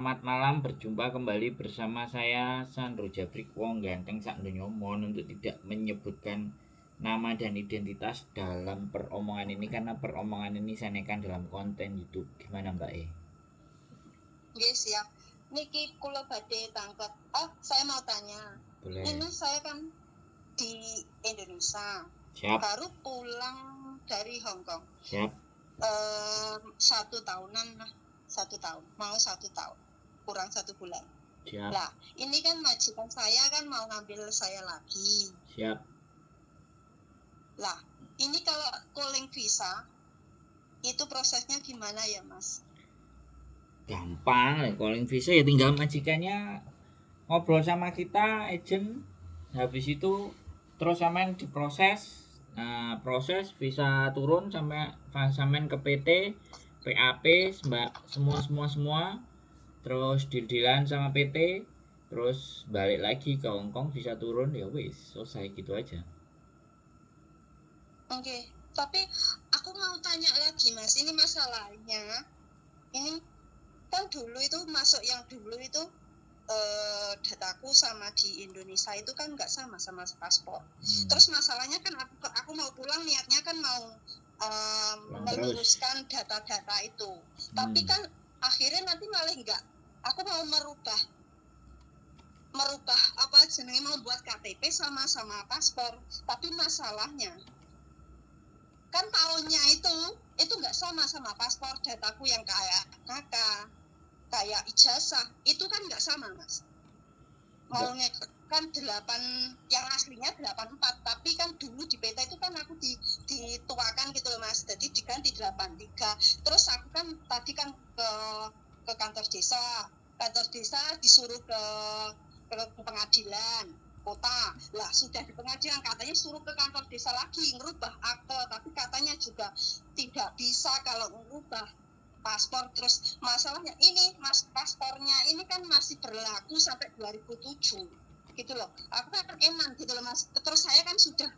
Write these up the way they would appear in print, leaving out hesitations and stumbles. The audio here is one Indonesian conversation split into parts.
Selamat malam, berjumpa kembali bersama saya Sandro Jabrik Wong Ganteng sak donya. Mohon untuk tidak menyebutkan nama dan identitas dalam peromongan ini karena peromongan ini saya nekan dalam konten YouTube. Gimana Mbak E? Nggih, siap. Niki kula badhe tangkep. Saya mau tanya. Boleh. Ini saya kan di Indonesia. Siap. Baru pulang dari Hong Kong. Siap. 1 tahunan lah. 1 tahun. Mau 1 tahun. Kurang 1 bulan. Siap. Nah, ini kan majikan saya kan mau ngambil saya lagi. Siap. Lah, ini kalau calling visa, itu prosesnya gimana ya, Mas? Gampang, calling visa ya tinggal majikannya ngobrol sama kita, agent. Habis itu terus sampean diproses. Nah, proses bisa turun sampai sampean ke PT, PAP, semua. Terus deal-dealan sama PT, terus balik lagi ke Hong Kong bisa turun ya wis, selesai gitu aja. Oke, tapi aku mau tanya lagi Mas, ini masalahnya, ini kan dulu itu masuk yang dulu itu dataku sama di Indonesia itu kan nggak sama paspor. Terus masalahnya kan aku mau pulang niatnya kan mau meluruskan data-data itu, tapi kan akhirnya nanti malah nggak. Aku mau merubah apa jenenge, mau buat KTP sama paspor, tapi masalahnya kan tahunnya itu nggak sama paspor. Dataku yang kayak kakak, kayak ijazah itu kan nggak sama Mas. Maunya kan 8, yang aslinya 84, tapi kan dulu di PT itu kan aku dituakan gitu loh Mas, jadi diganti 83. Terus aku kan tadi kan ke kantor desa disuruh ke pengadilan kota. Lah sudah di pengadilan katanya suruh ke kantor desa lagi ngerubah akte, tapi katanya juga tidak bisa kalau ngerubah paspor. Terus masalahnya ini Mas, paspornya ini kan masih berlaku sampai 2007 gitu loh. Aku kan eman gitu loh Mas. Terus saya kan sudah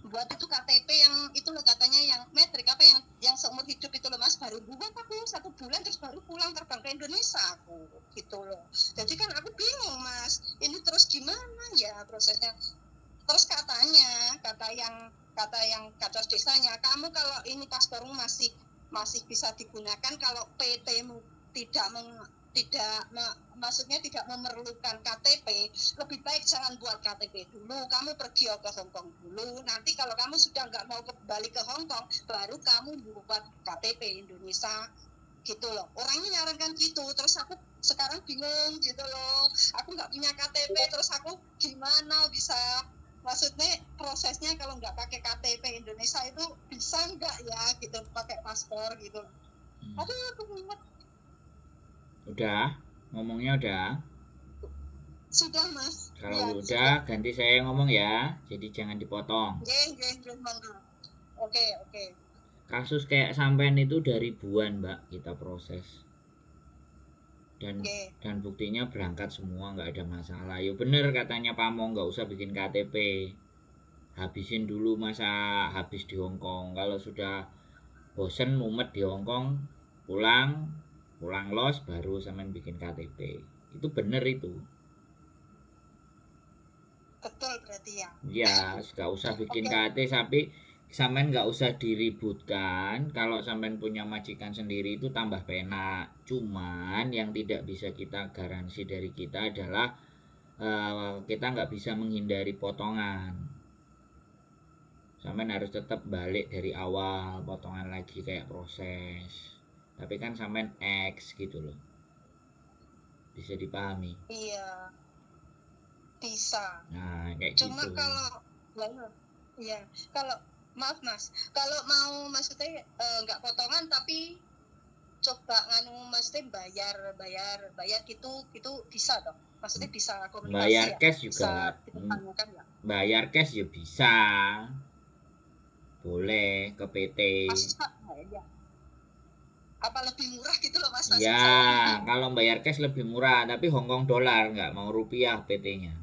buat itu KTP yang itu loh, katanya yang metrik apa yang seumur hidup itu loh Mas. Baru buat aku 1 bulan terus baru pulang terbang ke Indonesia aku gitu loh. Jadi kan aku bingung Mas, ini terus gimana ya prosesnya. Terus kata yang kantor desanya, kamu kalau ini paspormu masih bisa digunakan kalau PT-mu maksudnya tidak memerlukan KTP, lebih baik jangan buat KTP dulu, kamu pergi ke Hong Kong dulu. Nanti kalau kamu sudah nggak mau kembali ke Hong Kong, baru kamu buat KTP Indonesia gitu loh. Orangnya nyarankan gitu. Terus aku sekarang bingung gitu loh, aku nggak punya KTP, terus aku gimana bisa, maksudnya prosesnya kalau nggak pakai KTP Indonesia itu bisa nggak ya gitu, pakai paspor gitu. Aduh, aku bingung. Udah, ngomongnya udah. Sudah Mas. Kalau ya, udah sudah. ganti saya ngomong ya, jadi jangan dipotong. Oke. Kasus kayak sampean itu dari ribuan Mbak kita proses. Dan buktinya berangkat semua, nggak ada masalah. Ya bener katanya Pamo, nggak usah bikin KTP, habisin dulu masa habis di Hong Kong. Kalau sudah bosen mumet di Hong Kong, pulang los baru sampean bikin KTP. Itu bener itu. Betul berarti ya. Ya, nggak usah bikin KTP, tapi sampean nggak usah diributkan. Kalau sampean punya majikan sendiri itu tambah penak. Cuman yang tidak bisa kita garansi dari kita adalah kita nggak bisa menghindari potongan. Sampean harus tetap balik dari awal, potongan lagi kayak proses. Tapi kan sampean X gitu loh. Bisa dipahami? Iya, bisa. Nah, kayak cuma gitu. Kalau maaf Mas, kalau mau maksudnya nggak potongan tapi coba maksudnya bayar gitu bisa dong, maksudnya bisa komunikasi bayar ya? cash juga Bisa ya? Bayar cash ya bisa, boleh ke PT. Ya. Apa lebih murah gitu loh Mas? Ya, kalau bayar cash lebih murah, tapi Hongkong dolar, nggak mau rupiah PT-nya.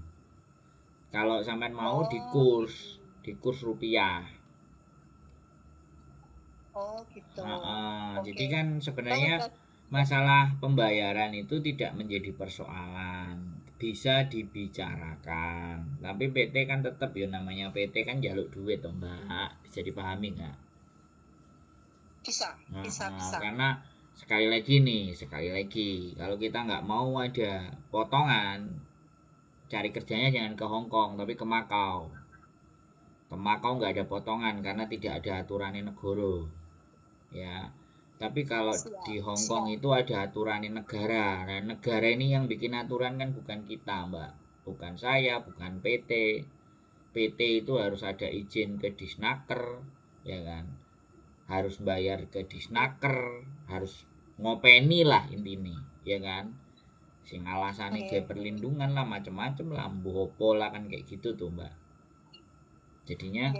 Kalau sampean mau di kurs rupiah. Gitu. Jadi kan sebenarnya masalah pembayaran itu tidak menjadi persoalan, bisa dibicarakan. Tapi PT kan tetap ya, namanya PT kan jaluk duit toh Mbak, bisa dipahami nggak? Bisa, bisa, bisa. Karena sekali lagi kalau kita nggak mau ada potongan, cari kerjanya jangan ke Hong Kong tapi ke Makau. Ke Makau nggak ada potongan karena tidak ada aturannya negara, ya. Tapi kalau di Hong Kong itu ada aturan negara. Nah, negara ini yang bikin aturan kan bukan kita, Mbak. Bukan saya, bukan PT. PT itu harus ada izin ke Disnaker, ya kan. Harus bayar ke Disnaker, harus ngopeni lah intinya, ya kan. Sing alasane ge perlindungan lah, macem-macem lah, mbopo lah kan kayak gitu tuh, Mbak. Jadinya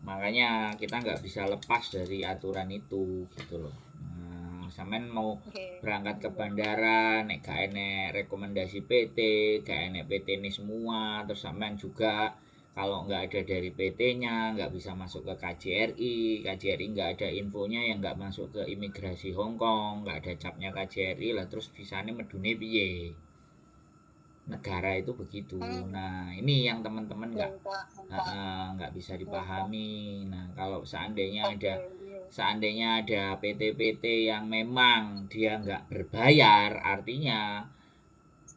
makanya kita nggak bisa lepas dari aturan itu gitu loh. Sampean mau berangkat ke bandara nek gak enek rekomendasi PT, gak enek PT ini semua, terus sampean juga kalau nggak ada dari PT-nya nggak bisa masuk ke KJRI nggak ada infonya, yang nggak masuk ke imigrasi Hong Kong, nggak ada capnya KJRI lah, terus visanya medune piye? Negara itu begitu. Nah, ini yang teman-teman nggak bisa dipahami. Nah, kalau seandainya ada PT-PT yang memang dia nggak berbayar, artinya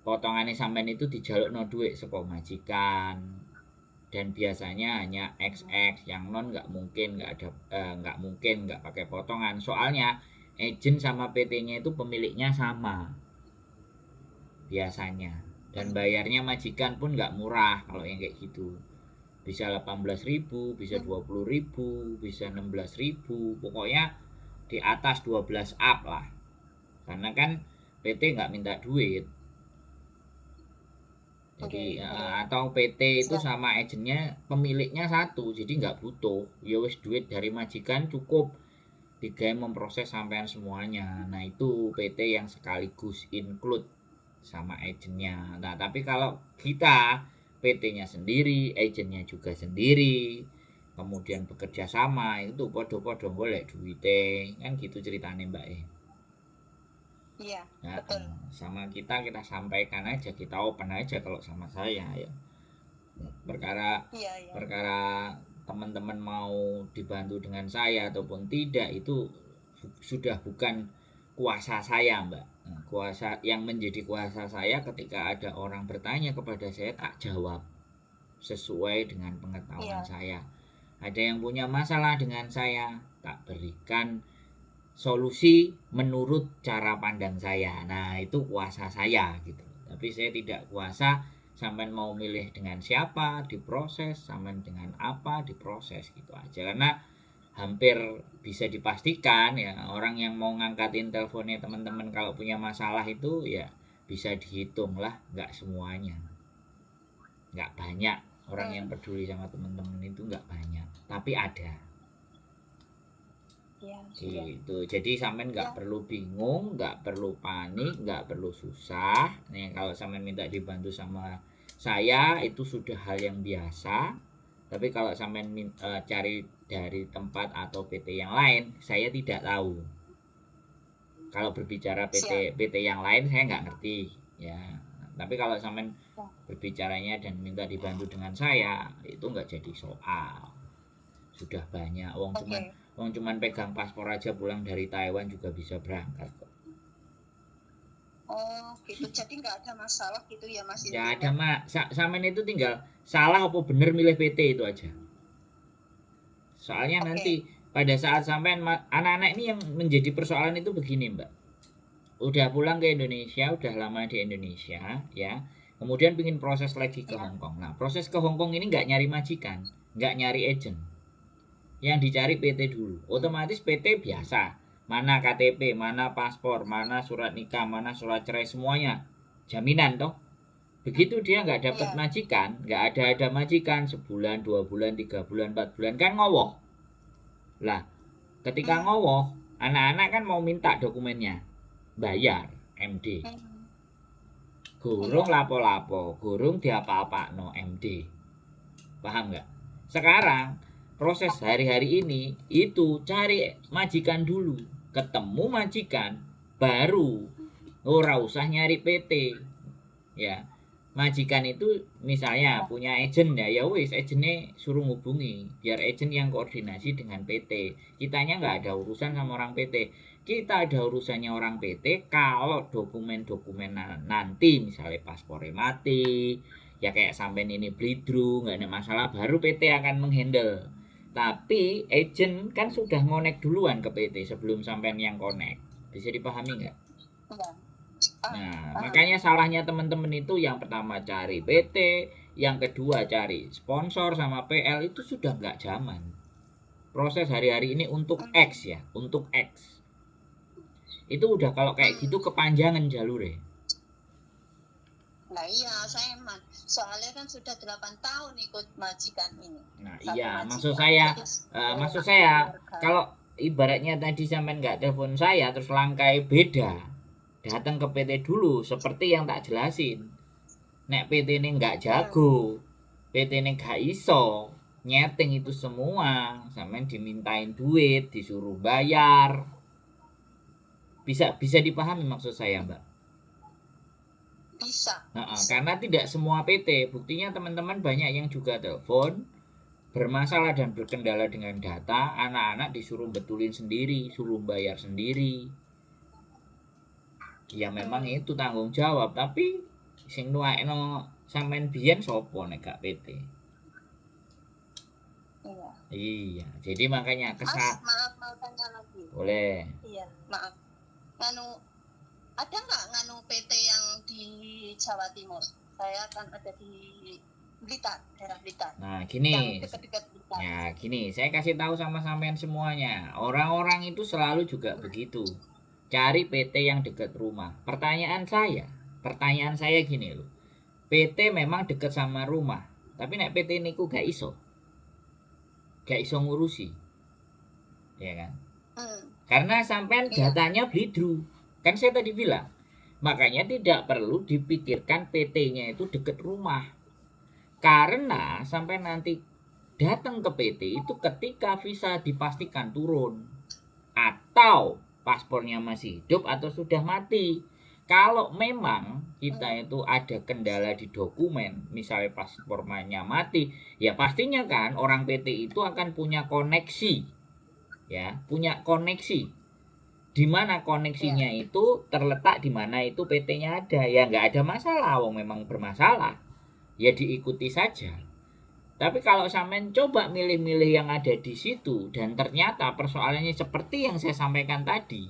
potongannya sampean itu dijaluk no duit saka majikan, dan biasanya hanya XX, yang non nggak mungkin nggak pakai potongan, soalnya agent sama PT-nya itu pemiliknya sama biasanya. Dan bayarnya majikan pun nggak murah kalau yang kayak gitu, bisa 18.000, bisa 20.000, bisa 16.000, pokoknya di atas 12 up lah, karena kan PT nggak minta duit. Jadi atau PT itu sama agennya pemiliknya satu, jadi nggak butuh, ya wis duit dari majikan cukup digawe memproses sampean semuanya. Nah, itu PT yang sekaligus include sama agennya. Nah, tapi kalau kita PT-nya sendiri, agennya juga sendiri, kemudian bekerja sama, itu podo-podo golek duite, kan gitu ceritanya Mbak. Iya, nah, betul. Sama kita sampaikan aja, kita open aja kalau sama saya ya. Perkara teman-teman mau dibantu dengan saya ataupun tidak itu sudah bukan kuasa saya, Mbak. Kuasa yang menjadi kuasa saya ketika ada orang bertanya kepada saya, tak jawab sesuai dengan pengetahuan saya. Ada yang punya masalah dengan saya, tak berikan solusi menurut cara pandang saya. Nah, itu kuasa saya gitu. Tapi saya tidak kuasa sampean mau milih dengan siapa diproses, sampean dengan apa diproses, gitu aja. Karena hampir bisa dipastikan ya, orang yang mau ngangkatin teleponnya teman-teman kalau punya masalah itu ya bisa dihitung lah, nggak semuanya, nggak banyak orang yang peduli sama teman-teman itu, nggak banyak, tapi ada. Gitu. Jadi sampean nggak perlu bingung, nggak perlu panik, nggak perlu susah. Nih, kalau sampean minta dibantu sama saya itu sudah hal yang biasa. Tapi kalau sampean cari dari tempat atau PT yang lain, saya tidak tahu. Kalau berbicara PT yang lain saya nggak ngerti ya. Tapi kalau sampean berbicaranya dan minta dibantu dengan saya, itu nggak jadi soal. Sudah banyak wong cuman pegang paspor aja pulang dari Taiwan juga bisa berangkat kok. Oh gitu, jadi nggak ada masalah gitu ya Mas? Ya ada sampean itu tinggal salah apa bener milih PT itu aja. Soalnya nanti pada saat sampean anak-anak ini yang menjadi persoalan itu begini Mbak. Udah pulang ke Indonesia, udah lama di Indonesia ya, kemudian pingin proses lagi ke Hong Kong. Nah, proses ke Hong Kong ini nggak nyari majikan, nggak nyari agent, yang dicari PT dulu. Otomatis PT biasa, mana KTP, mana paspor, mana surat nikah, mana surat cerai, semuanya jaminan toh. Begitu dia nggak dapat majikan, nggak ada majikan sebulan, 2 bulan, 3 bulan, 4 bulan, kan ngowoh. Lah, ketika ngowoh, anak-anak kan mau minta dokumennya, bayar MD. Gurung lapo-lapo, gurung diapa-apakno MD. Paham nggak? Sekarang proses hari-hari ini itu cari majikan dulu, ketemu majikan, baru ora usah nyari PT. Ya, majikan itu misalnya punya agent ya wis agentnya suruh hubungi biar agent yang koordinasi dengan PT. Kitanya nggak ada urusan sama orang PT. Kita ada urusannya orang PT kalau dokumen-dokumen nanti misalnya paspornya mati ya kayak sampai ini bleedru nggak ada masalah baru PT akan menghandle. Tapi agent kan sudah ngonek duluan ke PT sebelum sampai yang connect. Bisa dipahami nggak? Iya. Nah, makanya salahnya teman-teman itu yang pertama cari PT, yang kedua cari sponsor sama PL itu sudah nggak zaman. Proses hari-hari ini untuk X ya, untuk X. Itu udah kalau kayak gitu kepanjangan jalurnya. Nah iya, saya emang soalnya kan sudah 8 tahun ikut majikan ini. Nah, Satu iya, majikan. maksud saya kalau ibaratnya tadi sampean nggak telepon saya terus langkai beda, datang ke PT dulu seperti yang tak jelasin. Nek PT ini nggak jago, PT ini nggak iso nyeting itu semua, sampean dimintain duit, disuruh bayar. Bisa dipahami maksud saya, Mbak? Bisa. Karena tidak semua PT, buktinya teman-teman banyak yang juga telepon bermasalah dan berkendala dengan data, anak-anak disuruh betulin sendiri, suruh bayar sendiri. Ya memang itu tanggung jawab, tapi sing nuwakno sampean biyen sapa nek gak PT? Iya, jadi makanya Mas, maaf mau tanya lagi. Boleh. Iya, maaf. Ada nggak nganu PT yang di Jawa Timur? Saya kan ada di Blitar, daerah Blitar. Nah, gini. Yang dekat-dekat Blitar. Ya, gini, saya kasih tahu sama sampean semuanya. Orang-orang itu selalu juga begitu. Cari PT yang dekat rumah. Pertanyaan saya gini loh. PT memang dekat sama rumah, tapi nek PT niku gak iso ngurusi. Ya kan? Karena sampean datanya bleedru. Kan saya tadi bilang, makanya tidak perlu dipikirkan PT-nya itu dekat rumah. Karena sampai nanti datang ke PT itu ketika visa dipastikan turun atau paspornya masih hidup atau sudah mati. Kalau memang kita itu ada kendala di dokumen, misalnya paspornya mati, ya pastinya kan orang PT itu akan punya koneksi. Ya, punya koneksi. Di mana koneksinya itu terletak di mana itu PT-nya ada. Ya nggak ada masalah, wong memang bermasalah. Ya diikuti saja. Tapi kalau sampean coba milih-milih yang ada di situ dan ternyata persoalannya seperti yang saya sampaikan tadi.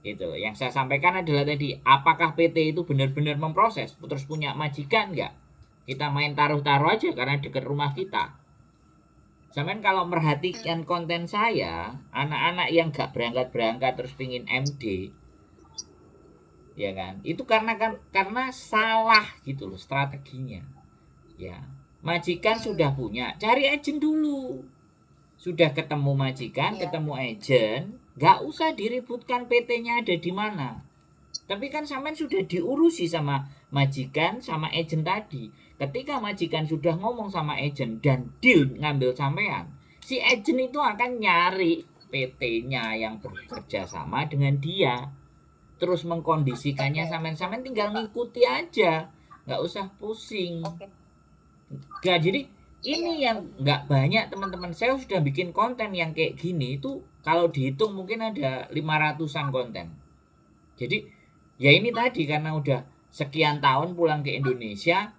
Gitu. Yang saya sampaikan adalah tadi, apakah PT itu benar-benar memproses terus punya majikan nggak? Kita main taruh-taruh aja karena dekat rumah kita. Sampean kalau merhatikan konten saya, anak-anak yang gak berangkat terus pingin MD, ya kan? Itu karena salah gitu loh strateginya. Ya, majikan sudah punya, cari agent dulu. Sudah ketemu majikan, ketemu agent, gak usah diributkan PT-nya ada di mana. Tapi kan sampean sudah diurusi sama majikan sama agent tadi. Ketika majikan sudah ngomong sama agent dan deal ngambil sampean, si agent itu akan nyari PT-nya yang bekerja sama dengan dia. Terus mengkondisikannya sampean tinggal ngikuti aja. Nggak usah pusing. Gak, jadi ini yang nggak banyak teman-teman. Saya sudah bikin konten yang kayak gini itu kalau dihitung mungkin ada 500-an konten. Jadi ya ini tadi karena udah sekian tahun pulang ke Indonesia,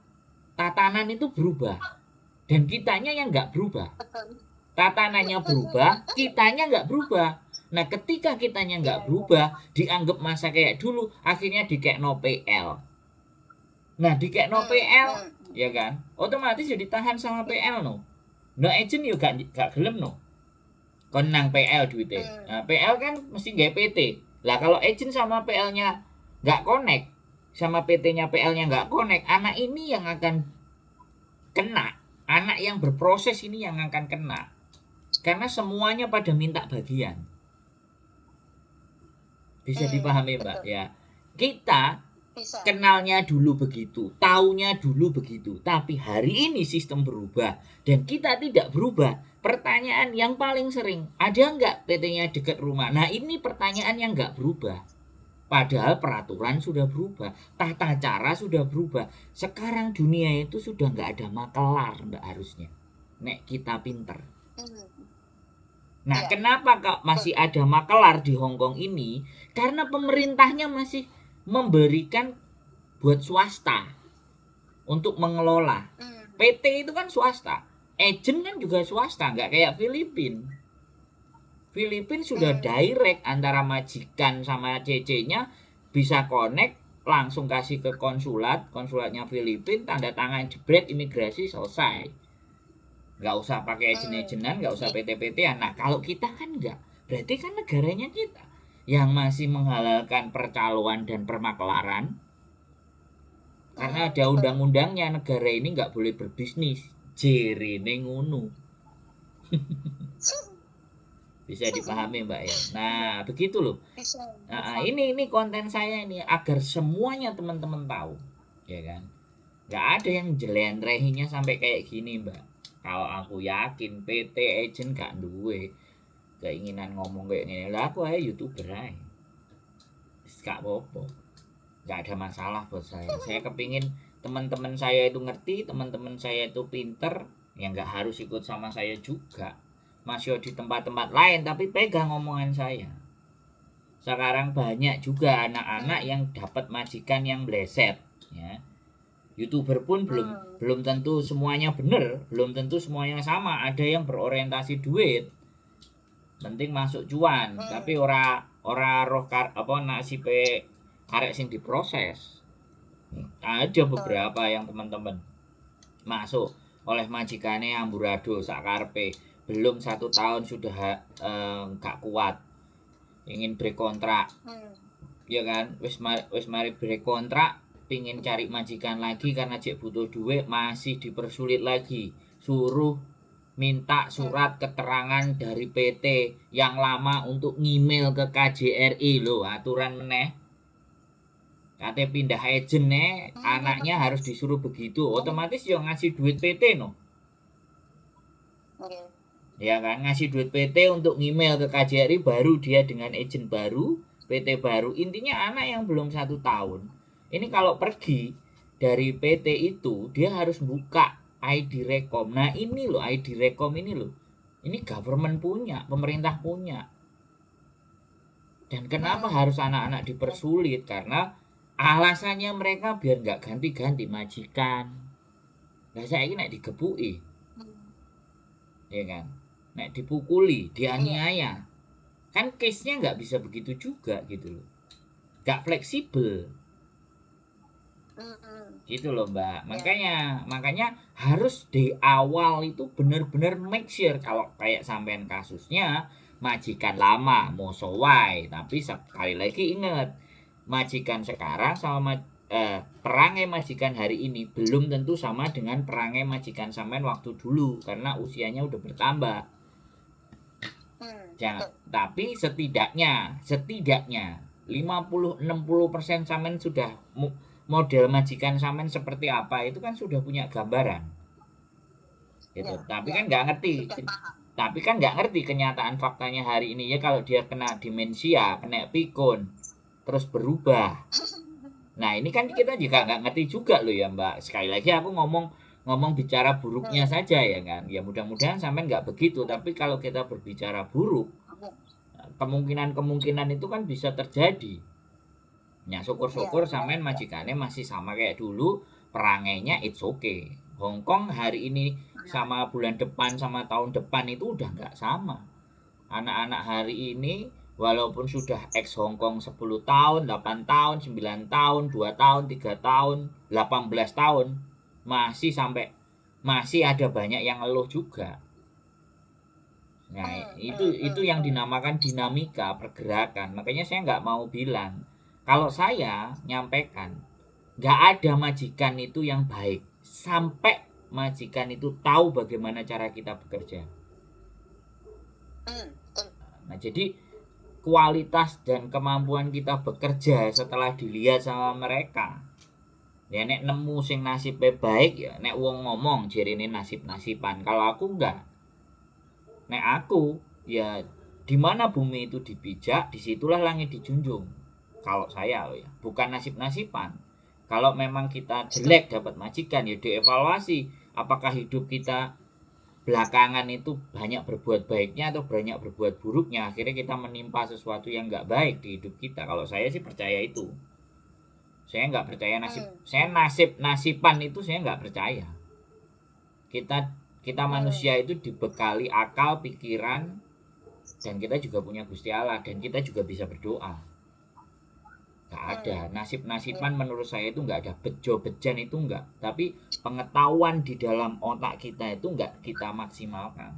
tatanan itu berubah dan kitanya yang nggak berubah. Tatanannya berubah, kitanya nggak berubah. Nah ketika kitanya nggak berubah, dianggap masa kayak dulu, akhirnya dikekno PL. Nah dikekno PL, ya kan, otomatis jadi tahan sama PL no. No agent juga gak gelem no. Kon nang PL duitnya. Nah PL kan mesti nggak PT. Lah kalau agent sama PL-nya nggak connect, sama PT-nya PL-nya nggak connect, anak ini yang akan kena. Anak yang berproses ini yang akan kena. Karena semuanya pada minta bagian. Bisa dipahami Mbak ya. Kita bisa. kenalnya dulu begitu, taunya dulu begitu. Tapi hari ini sistem berubah dan kita tidak berubah. Pertanyaan yang paling sering, ada nggak PT-nya dekat rumah? Nah ini pertanyaan yang nggak berubah. Padahal peraturan sudah berubah, tata cara sudah berubah. Sekarang dunia itu sudah nggak ada makelar, mbak, harusnya. Nek kita pinter. Nah, Ya. kenapa kok masih ada makelar di Hong Kong ini? Karena pemerintahnya masih memberikan buat swasta untuk mengelola. PT itu kan swasta, agent kan juga swasta, nggak kayak Filipina. Filipina sudah direct antara majikan sama CC-nya, bisa connect, langsung kasih ke konsulatnya Filipina, tanda tangan jebret, imigrasi, selesai. Nggak usah pakai agent-agentan, nggak usah PT-PT-an. Nah kalau kita kan nggak, berarti kan negaranya kita yang masih menghalalkan percaloan dan permakelaran. Karena ada undang-undangnya, negara ini nggak boleh berbisnis. Jerene ngono. Bisa dipahami mbak ya. Nah begitu loh. Nah, ini konten saya ini agar semuanya teman-teman tahu, ya kan. Nggak ada yang jelentrehinya sampai kayak gini mbak. Kalau aku yakin PT agent gak duwe keinginan ngomong kayak gini, lah aku aja YouTuber aja. Gak apa-apa, gak ada masalah buat saya. Saya kepingin teman-teman saya itu ngerti, teman-teman saya itu pinter, ya nggak harus ikut sama saya juga. Masih di tempat-tempat lain tapi pegang omongan saya. Sekarang banyak juga anak-anak yang dapat majikan yang bleset, ya. YouTuber pun belum tentu semuanya benar, belum tentu semuanya sama. Ada yang berorientasi duit, penting masuk cuan, tapi ora roh nasibe arek sing diproses. Ada beberapa yang teman-teman masuk oleh majikannya amburadul sakarepe, belum 1 tahun sudah gak kuat, ingin break kontrak, ya kan, wis mari break kontrak, pingin cari majikan lagi karena cek butuh duit, masih dipersulit lagi, suruh minta surat keterangan dari PT yang lama untuk ngemail ke KJRI loh, aturan meneh. Kate pindah agent anaknya harus disuruh begitu, otomatis yang ngasih duit PT no. Ya kan, ngasih duit PT untuk ngemail ke KJRI, baru dia dengan agent baru, PT baru. Intinya anak yang belum 1 tahun ini kalau pergi dari PT itu dia harus buka ID Rekom. Nah ini loh ID Rekom ini loh, ini government punya, pemerintah punya. Dan kenapa harus anak-anak dipersulit? Karena alasannya mereka biar nggak ganti-ganti majikan. Nah saya ini nek digebuki, ya kan, nek dipukuli, dianiaya, kan case-nya nggak bisa begitu juga gitu loh, nggak fleksibel. Gitu loh mbak. Makanya harus di awal itu benar-benar make sure. Kalau kayak sampean kasusnya majikan lama mau sowai, tapi sekali lagi ingat, majikan sekarang sama perangai majikan hari ini belum tentu sama dengan perangai majikan sampean waktu dulu, karena usianya udah bertambah. Tapi setidaknya 50-60% sampean sudah model majikan sampean seperti apa itu kan sudah punya gambaran gitu. Tapi kan nggak ngerti kenyataan faktanya hari ini ya. Kalau dia kena demensia, kena pikun, terus berubah, nah ini kan kita juga nggak ngerti juga loh ya mbak. Sekali lagi aku ngomong bicara buruknya saja ya kan, ya mudah-mudahan sampean nggak begitu. Tapi kalau kita berbicara buruk, kemungkinan itu kan bisa terjadi. Ya syukur-syukur sampean majikannya masih sama kayak dulu, perangainya it's okay. Hong Kong hari ini sama bulan depan sama tahun depan itu udah nggak sama. Anak-anak hari ini walaupun sudah ex Hong Kong 10 tahun, 8 tahun, 9 tahun, 2 tahun, 3 tahun, 18 tahun, masih ada banyak yang ngeluh juga. Nah itu yang dinamakan dinamika pergerakan. Makanya saya nggak mau bilang, kalau saya nyampaikan, nggak ada majikan itu yang baik sampai majikan itu tahu bagaimana cara kita bekerja. Nah jadi kualitas dan kemampuan kita bekerja setelah dilihat sama mereka. Ya nek nemu sing nasibnya baik ya nek wong ngomong jerene nasib-nasiban. Kalau aku enggak. Nek aku ya di mana bumi itu dipijak, disitulah langit dijunjung. Kalau saya loh ya, bukan nasib-nasiban. Kalau memang kita jelek dapat majikan ya dievaluasi apakah hidup kita belakangan itu banyak berbuat baiknya atau banyak berbuat buruknya, akhirnya kita menimpa sesuatu yang nggak baik di hidup kita. Kalau saya sih percaya itu. Saya nggak percaya nasiban itu saya nggak percaya. Kita manusia itu dibekali akal, pikiran, dan kita juga punya Gusti Allah, dan kita juga bisa berdoa. Nggak ada nasib-nasiban menurut saya itu nggak ada, bejo-bejan itu nggak. Tapi pengetahuan di dalam otak kita itu nggak kita maksimalkan.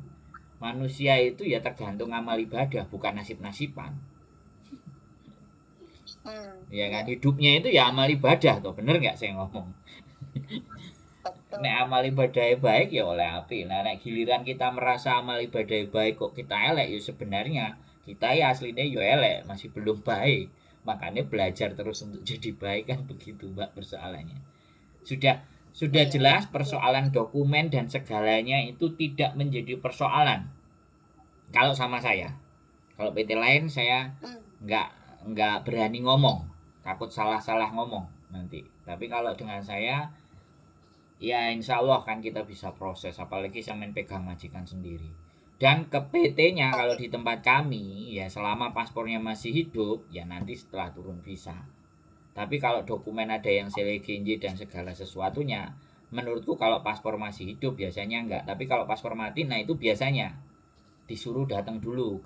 Manusia itu ya tergantung amal ibadah, bukan nasib-nasiban. Ya kan, hidupnya itu ya amal ibadah tuh, bener nggak saya ngomong? Nek amal ibadah baik ya oleh api. Nah nek giliran kita merasa amal ibadah baik kok kita elek, ya sebenarnya kita ya aslinya ya elek, masih belum baik. Makanya belajar terus untuk jadi baik kan begitu Mbak persoalannya. Sudah jelas persoalan dokumen dan segalanya itu tidak menjadi persoalan. Kalau sama saya, kalau PT lain saya nggak berani ngomong, takut salah ngomong nanti. Tapi kalau dengan saya ya insya Allah kan kita bisa proses, apalagi sampean pegang majikan sendiri. Dan ke PT-nya kalau di tempat kami ya selama paspornya masih hidup ya nanti setelah turun visa. Tapi kalau dokumen ada yang selegenje dan segala sesuatunya, menurutku kalau paspor masih hidup biasanya enggak. Tapi kalau paspor mati, nah itu biasanya disuruh datang dulu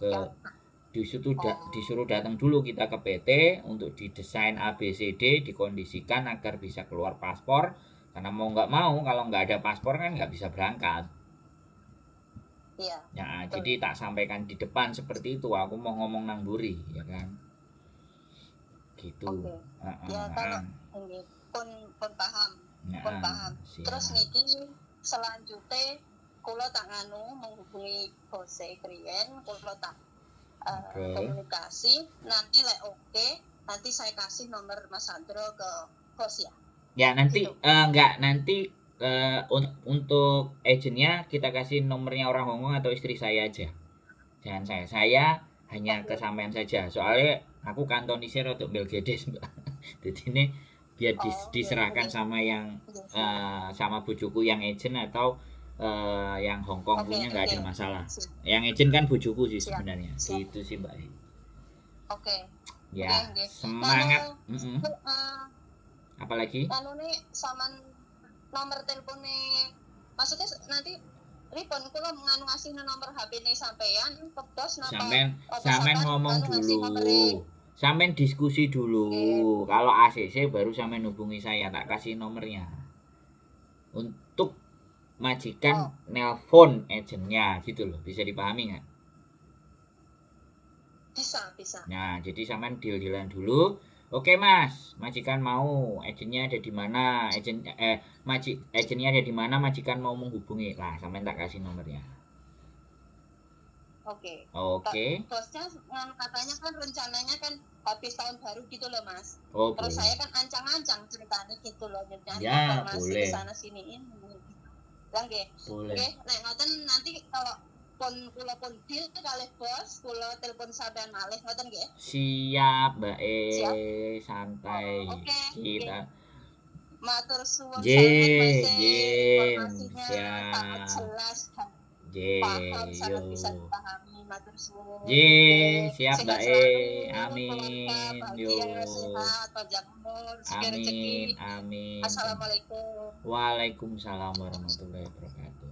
disuruh datang dulu kita ke PT untuk didesain ABCD, dikondisikan agar bisa keluar paspor. Karena mau nggak mau kalau nggak ada paspor kan nggak bisa berangkat. Iya. Ya, jadi tak sampaikan di depan seperti itu. Aku mau ngomong nang buri, ya kan? Gitu. Ya kalau ini pun paham. Terus niki selanjutnya kula tak nganu menghubungi Jose Krien, kula tak komunikasi. Nanti nanti saya kasih nomor Mas Sandro ke Bos ya. Ya nanti gitu. Nanti untuk agentnya kita kasih nomornya orang Hongkong atau istri saya aja. Jangan saya hanya kesampaian saja. Soalnya aku kantonisnya untuk Belgedes Mbak. Jadi ini biar diserahkan sama yang sama bujuku yang agent atau yang Hongkong punya nggak ada masalah. Yang agent kan bujuku sih sebenarnya. Itu sih Mbak. Ya semangat. Apalagi? Anu nih sama nomor teleponnya, maksudnya nanti Ripon kula nganu ngasih nomor HP nih sampean ke bos napa? Sampean ngomong dulu. Sampean diskusi dulu. Kalau ACC baru sampean hubungi saya, tak kasih nomornya. Untuk majikan nelpon agentnya gitu loh. Bisa dipahami nggak? Bisa. Nah, jadi sampean deal-dealan dulu. Oke Mas, majikan mau agentnya ada di mana? Agentnya ada di mana? Majikan mau menghubungi. Lah, sampean tak kasih nomornya. Oke. Bosnya katanya kan rencananya kan habis tahun baru gitu loh Mas. Terus saya kan ancang-ancang ceritanya gitu loh, nyari informasi ke sana sini ini. Lah nggih. Nggih, nek ngoten nanti kalau kula pun deal kalih bos, kula telepon sampean malih ngoten nggih. Siap, Mbak santai. Kita matur suwun sangat informasinya sangat jelas paham, sangat bisa dipahami. Matur suwun. Siap Mbak amin. Sehat, panjang umur, segala rezeki. Amin. Assalamualaikum. Waalaikumsalam warahmatullahi wabarakatuh.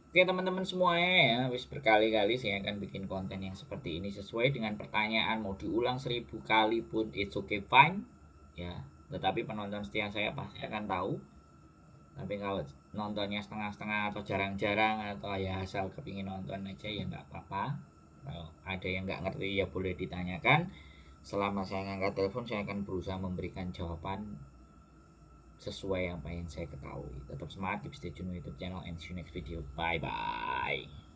Oke teman-teman semuanya ya, wis berkali-kali saya akan bikin konten yang seperti ini sesuai dengan pertanyaan, mau diulang 1000 kali pun it's okay fine ya. Tetapi penonton setia saya pasti akan tahu. Tapi kalau nontonnya setengah-setengah atau jarang-jarang atau ya asal kepingin nonton aja ya nggak apa-apa. Kalau ada yang nggak ngerti ya boleh ditanyakan. Selama saya ngangkat telepon saya akan berusaha memberikan jawaban sesuai apa yang saya ketahui. Tetap semangat, keep stay tune YouTube channel and see you next video. Bye bye.